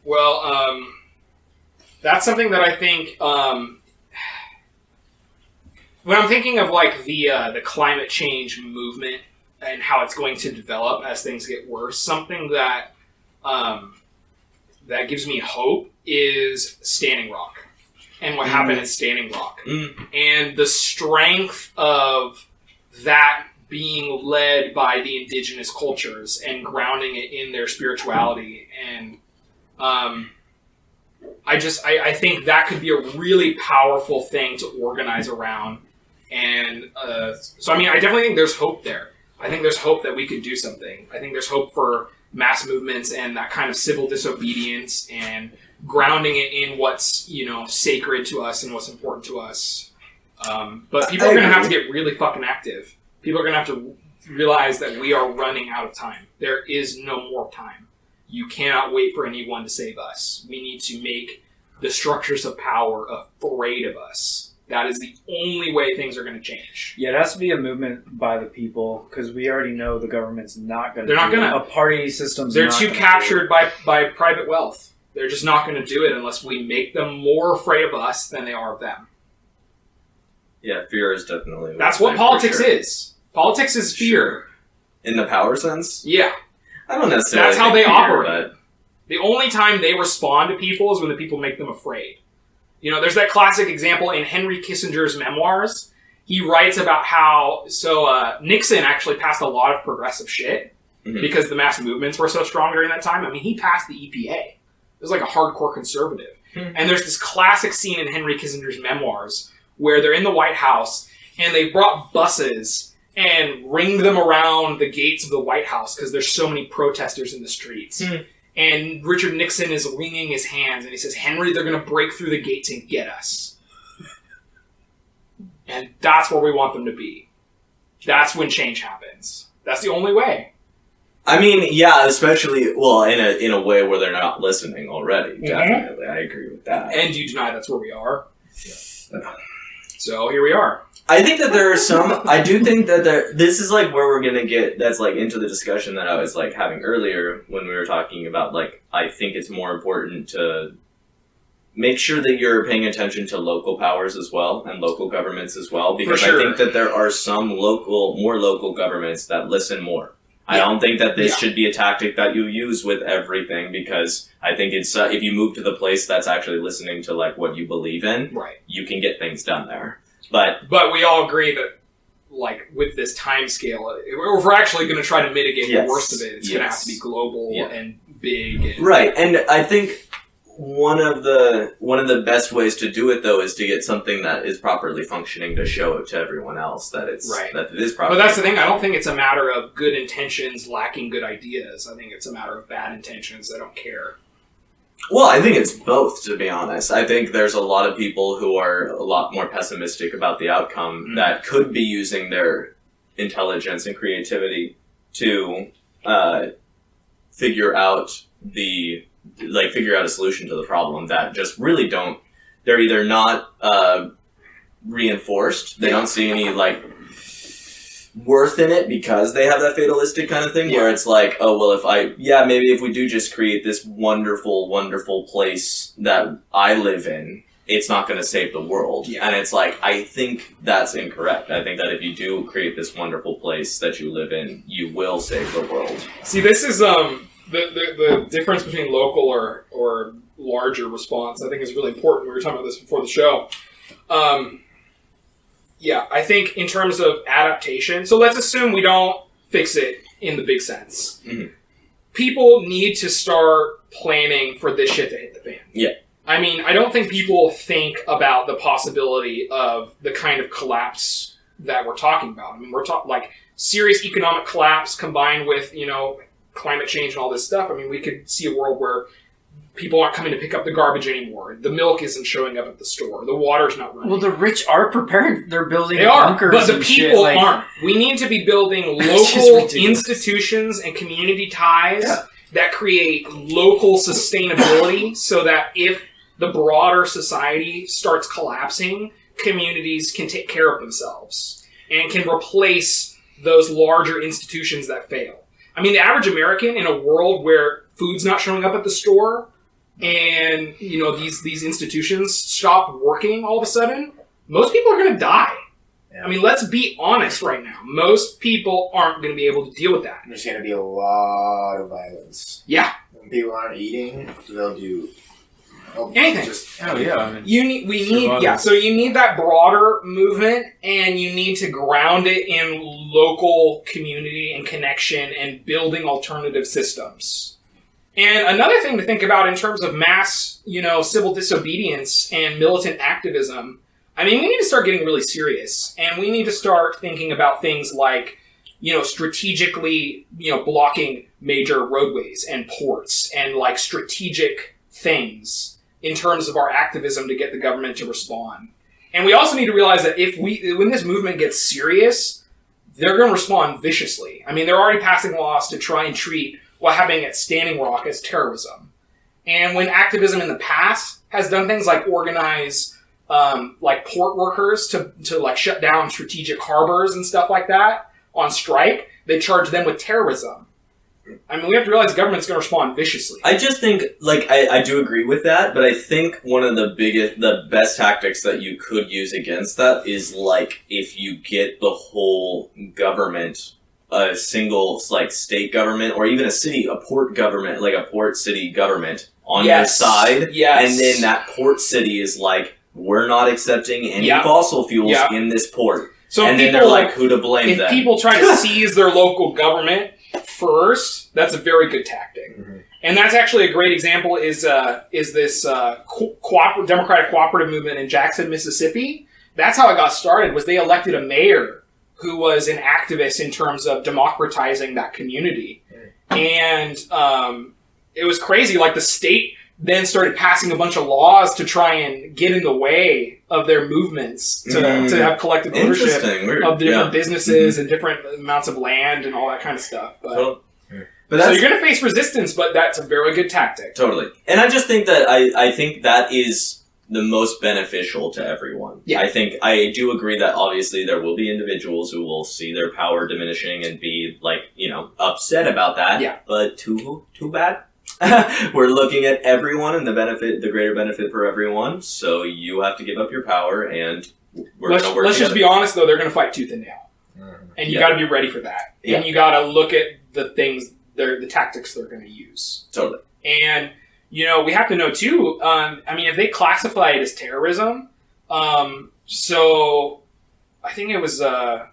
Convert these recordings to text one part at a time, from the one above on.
Well, that's something that I think, when I'm thinking of like the climate change movement and how it's going to develop as things get worse, something that that gives me hope is Standing Rock and what happened at Standing Rock and the strength of that being led by the indigenous cultures and grounding it in their spirituality. And I think that could be a really powerful thing to organize around. And so, I mean, I definitely think there's hope there. I think there's hope that we could do something. I think there's hope for mass movements and that kind of civil disobedience and grounding it in what's, sacred to us and what's important to us. But people are going to have to get really fucking active. People are going to have to realize that we are running out of time. There is no more time. You cannot wait for anyone to save us. We need to make the structures of power afraid of us. That is the only way things are going to change. Yeah, it has to be a movement by the people, because we already know the government's not going to. They're not going to. A party system's. They're too captured by private wealth. They're just not going to do it unless we make them more afraid of us than they are of them. Yeah, fear is definitely. That's what politics is. Politics is fear. Sure. In the power sense? Yeah. I don't necessarily. That's how they fear, operate. But... The only time they respond to people is when the people make them afraid. There's that classic example in Henry Kissinger's memoirs. He writes about how, Nixon actually passed a lot of progressive shit because the mass movements were so strong during that time. I mean, he passed the EPA. It was like a hardcore conservative. And there's this classic scene in Henry Kissinger's memoirs where they're in the White House and they brought buses and ringed them around the gates of the White House because there's so many protesters in the streets. And Richard Nixon is wringing his hands, and he says, Henry, they're going to break through the gates and get us. And that's where we want them to be. That's when change happens. That's the only way. I mean, yeah, especially, well, in a way where they're not listening already. Definitely, I agree with that. And you deny that's where we are. Yeah. So here we are. I think that there are some, I do think that this is like where we're going to get, that's like into the discussion that I was like having earlier when we were talking about like, I think it's more important to make sure that you're paying attention to local powers as well and local governments as well, because I think that there are some more local governments that listen more. Yeah. I don't think that this should be a tactic that you use with everything, because I think it's, if you move to the place that's actually listening to like what you believe in, right, you can get things done there. But we all agree that, like, with this time scale, if we're actually going to try to mitigate the worst of it, it's going to have to be global and big. And right, and I think one of the best ways to do it, though, is to get something that is properly functioning to show it to everyone else that it's that it is properly. But that's the thing. I don't think it's a matter of good intentions lacking good ideas. I think it's a matter of bad intentions that don't care. Well, I think it's both, to be honest. I think there's a lot of people who are a lot more pessimistic about the outcome that could be using their intelligence and creativity to figure out a solution to the problem that just really don't. They're either not reinforced. They don't see any worth in it because they have that fatalistic kind of thing where it's like, oh, well, maybe if we do just create this wonderful, wonderful place that I live in, it's not going to save the world. Yeah. And it's like, I think that's incorrect. I think that if you do create this wonderful place that you live in, you will save the world. See, this is the difference between local or larger response, I think, is really important. We were talking about this before the show. Yeah, I think in terms of adaptation, so let's assume we don't fix it in the big sense. Mm-hmm. People need to start planning for this shit to hit the fan. Yeah. I mean, I don't think people think about the possibility of the kind of collapse that we're talking about. I mean, we're talking like serious economic collapse combined with, climate change and all this stuff. I mean, we could see a world where people aren't coming to pick up the garbage anymore. The milk isn't showing up at the store. The water's not running. Well, the rich are preparing. They're building bunkers. But the people aren't. We need to be building local institutions and community ties that create local sustainability so that if the broader society starts collapsing, communities can take care of themselves and can replace those larger institutions that fail. I mean, the average American in a world where food's not showing up at the store, and these institutions stop working all of a sudden, most people are going to die. Yeah. I mean, let's be honest right now. Most people aren't going to be able to deal with that. There's going to be a lot of violence. Yeah. When people aren't eating, they'll do anything. Oh yeah. I mean, So you need that broader movement, and you need to ground it in local community and connection and building alternative systems. And another thing to think about in terms of mass, civil disobedience and militant activism, I mean, we need to start getting really serious, and we need to start thinking about things like, strategically, blocking major roadways and ports and like strategic things in terms of our activism to get the government to respond. And we also need to realize that when this movement gets serious, they're going to respond viciously. I mean, they're already passing laws to try and treat what happening at Standing Rock as terrorism. And when activism in the past has done things like organize like port workers to like shut down strategic harbors and stuff like that on strike, they charge them with terrorism. I mean, we have to realize the government's going to respond viciously. I just think, I do agree with that, but I think one of the best tactics that you could use against that is, if you get the whole government, a single, state government, or even a port government, a port city government on your side, and then that port city is we're not accepting any fossil fuels in this port. So and then they're who to blame if then? People try to seize their local government first, that's a very good tactic. Mm-hmm. And that's actually a great example is this Democratic cooperative movement in Jackson, Mississippi. That's how it got started, was they elected a mayor who was an activist in terms of democratizing that community. And it was crazy. The state then started passing a bunch of laws to try and get in the way of their movements to have collective ownership of the different businesses and different amounts of land and all that kind of stuff. But so you're going to face resistance, but that's a very good tactic. Totally. And I just think that I think that is the most beneficial to everyone. Yeah. I do agree that obviously there will be individuals who will see their power diminishing and be upset about that. Yeah. But too bad. We're looking at everyone and the greater benefit for everyone. So you have to give up your power, and let's just be honest, though, they're going to fight tooth and nail, and you got to be ready for that. And you got to look at the things, the tactics they're going to use. Totally. And we have to know too. If they classify it as terrorism, so I think it was I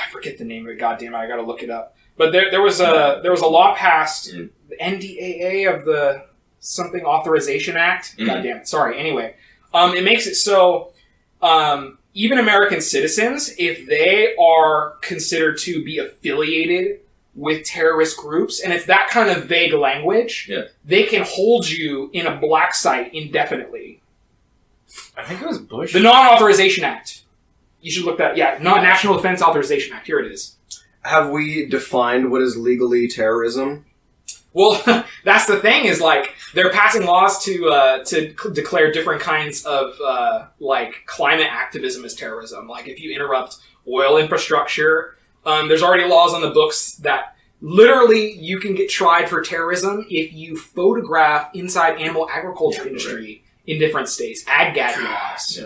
forget the name of it. God damn it, I got to look it up. But there was a law passed, the NDAA of the something Authorization Act. God damn it. Sorry. Anyway, it makes it so even American citizens, if they are considered to be affiliated with terrorist groups, and it's that kind of vague language, they can hold you in a black site indefinitely. I think it was Bush. The Non-Authorization Act. You should look that. Yeah, National Defense Authorization Act. Here it is. Have we defined what is legally terrorism? Well, that's the thing is they're passing laws to declare different kinds of climate activism as terrorism. If you interrupt oil infrastructure, there's already laws on the books that literally you can get tried for terrorism if you photograph inside animal agriculture industry in different states. Ag-gag laws.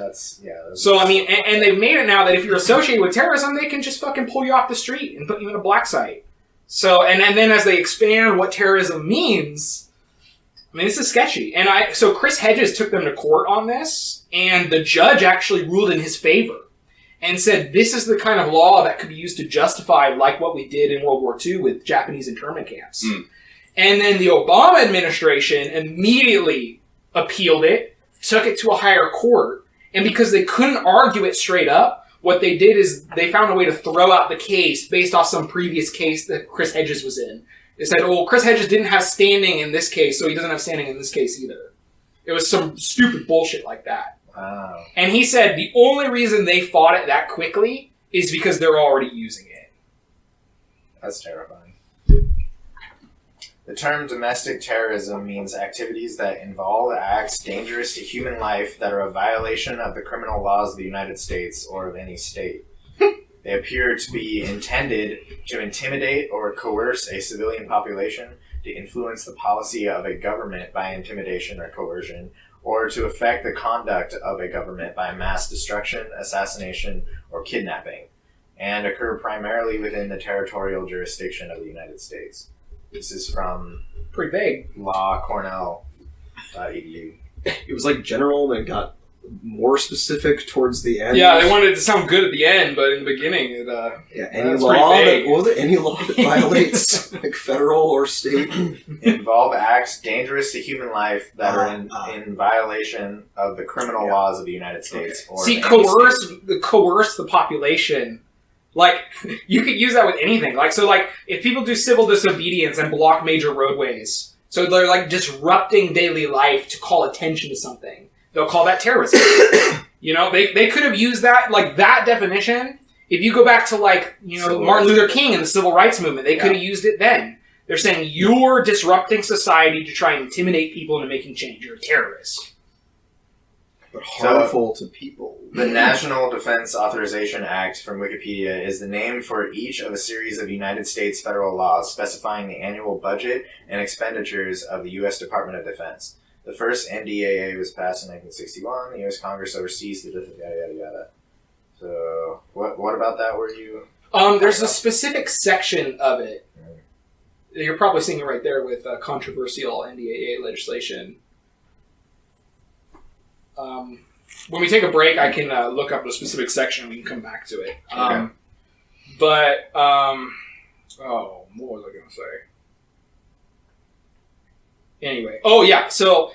So, and they've made it now that if you're associated with terrorism, they can just fucking pull you off the street and put you in a black site. So, and then as they expand what terrorism means, this is sketchy. And so Chris Hedges took them to court on this, and the judge actually ruled in his favor and said this is the kind of law that could be used to justify what we did in World War II with Japanese internment camps. And then the Obama administration immediately appealed it, took it to a higher court, and because they couldn't argue it straight up, what they did is they found a way to throw out the case based off some previous case that Chris Hedges was in. They said, Chris Hedges didn't have standing in this case, so he doesn't have standing in this case either. It was some stupid bullshit like that. Wow. And he said the only reason they fought it that quickly is because they're already using it. That's terrifying. The term domestic terrorism means activities that involve acts dangerous to human life that are a violation of the criminal laws of the United States or of any state. They appear to be intended to intimidate or coerce a civilian population, to influence the policy of a government by intimidation or coercion, or to affect the conduct of a government by mass destruction, assassination, or kidnapping, and occur primarily within the territorial jurisdiction of the United States. This is from Pretty vague. lawcornell.edu. It was like general, and it got more specific towards the end. Yeah, they wanted it to sound good at the end, but in the beginning, it any that's law pretty that vague. what was it? Any law that violates like federal or state. Involve acts dangerous to human life that are in violation of the criminal laws of the United States. Or See, of any coerce the population. Like, you could use that with anything. Like, so, like, if people do civil disobedience and block major roadways, so they're, like, disrupting daily life to call attention to something, they'll call that terrorism. You know, they could have used that, like, that definition. If you go back to, like, you know, Civil Martin rights. Luther King and the Civil Rights Movement, they could have used it then. They're saying, you're disrupting society to try and intimidate people into making change. You're a terrorist. But harmful to people. The National Defense Authorization Act from Wikipedia is the name for each of a series of United States federal laws specifying the annual budget and expenditures of the U.S. Department of Defense. The first NDAA was passed in 1961. The U.S. Congress oversees the yada yada yada. So, what about that? Were you? There's a specific section of it. You're probably seeing it right there with controversial NDAA legislation. When we take a break, I can look up the specific section and we can come back to it. Okay. What was I going to say? Anyway. Oh, yeah. So,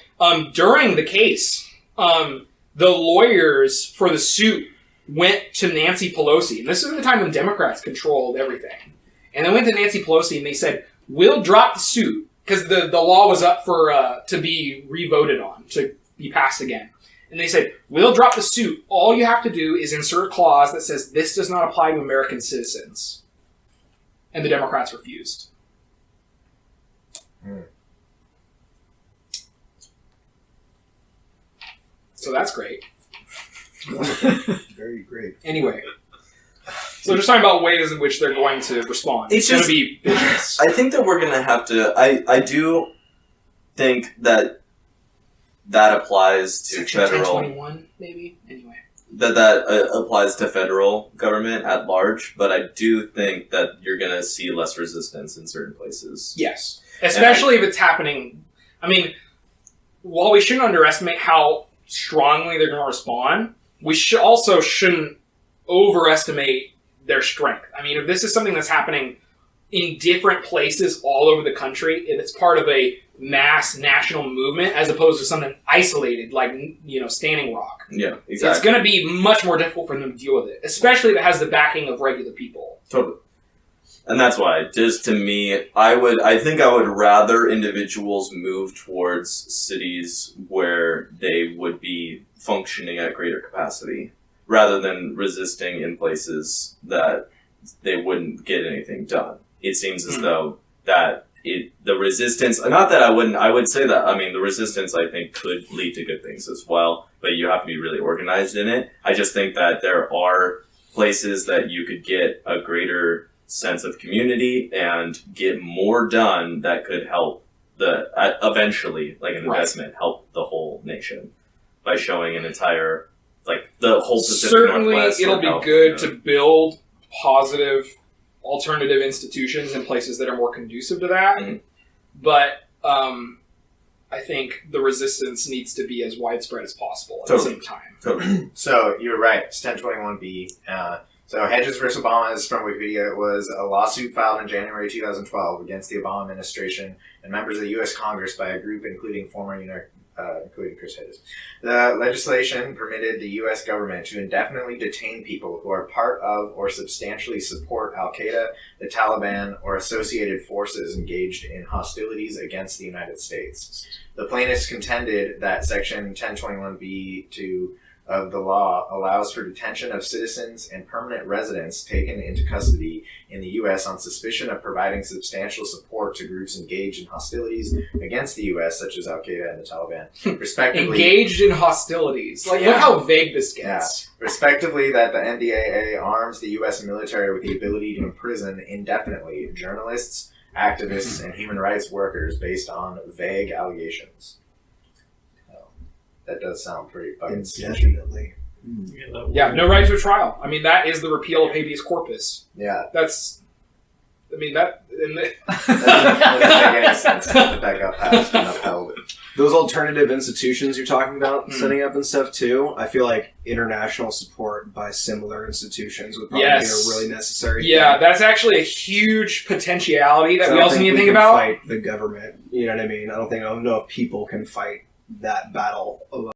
during the case, the lawyers for the suit went to Nancy Pelosi. And this was the time when Democrats controlled everything. And they went to Nancy Pelosi and they said, we'll drop the suit. Because the law was up for to be re-voted on, to be passed again. And they said, we'll drop the suit. All you have to do is insert a clause that says this does not apply to American citizens. And the Democrats refused. So that's great. Very great. Anyway. So just talking about ways in which they're going to respond. It's going just- to be business. I think that we're going to have to... I do think that applies to Section federal... 1021, maybe? Anyway. That applies to federal government at large, but I do think that you're going to see less resistance in certain places. Yes. Especially if it's happening... I mean, while we shouldn't underestimate how strongly they're going to respond, we also shouldn't overestimate their strength. I mean, if this is something that's happening in different places all over the country, if it's part of a mass national movement as opposed to something isolated like, you know, Standing Rock, Yeah, it's exactly. going to be much more difficult for them to deal with it, especially if it has the backing of regular people. Totally. And that's why, just to me, I think I would rather individuals move towards cities where they would be functioning at greater capacity, rather than resisting in places that they wouldn't get anything done. It seems as though that the resistance, not that I would say that, I mean, the resistance I think could lead to good things as well, but you have to be really organized in it. I just think that there are places that you could get a greater sense of community and get more done that could help eventually, like an investment, help the whole nation by showing an entire, like the whole Pacific Certainly, Northwest. it'll would be help, good to build positive alternative institutions in places that are more conducive to that. Mhm. But I think the resistance needs to be as widespread as possible at Totally. the same time. Totally. So you're right. It's 1021B. So Hedges versus Obama is from Wikipedia. It was a lawsuit filed in January 2012 against the Obama administration and members of the U.S. Congress by a group including including Chris Hedges. The legislation permitted the U.S. government to indefinitely detain people who are part of or substantially support Al-Qaeda, the Taliban, or associated forces engaged in hostilities against the United States. The plaintiffs contended that Section 1021B2 of the law allows for detention of citizens and permanent residents taken into custody in the U.S. on suspicion of providing substantial support to groups engaged in hostilities against the U.S., such as Al-Qaeda and the Taliban, respectively. Engaged in hostilities. Like, Yeah. look how vague this gets. Respectively, that the NDAA arms the U.S. military with the ability to imprison indefinitely journalists, activists, and human rights workers based on vague allegations. So, that does sound pretty fucking sketchy. Definitely. Yeah, no right to a trial. I mean, that is the repeal of habeas corpus. Yeah. That's, I mean, that... That doesn't make any sense that got passed and upheld. Those alternative institutions you're talking about Mm. setting up and stuff too, I feel like international support by similar institutions would probably Yes. be a really necessary Yeah, thing. that's actually a huge potentiality that So I we don't also need to we think can about. fight the government. You know what I mean? I don't know if people can fight that battle alone.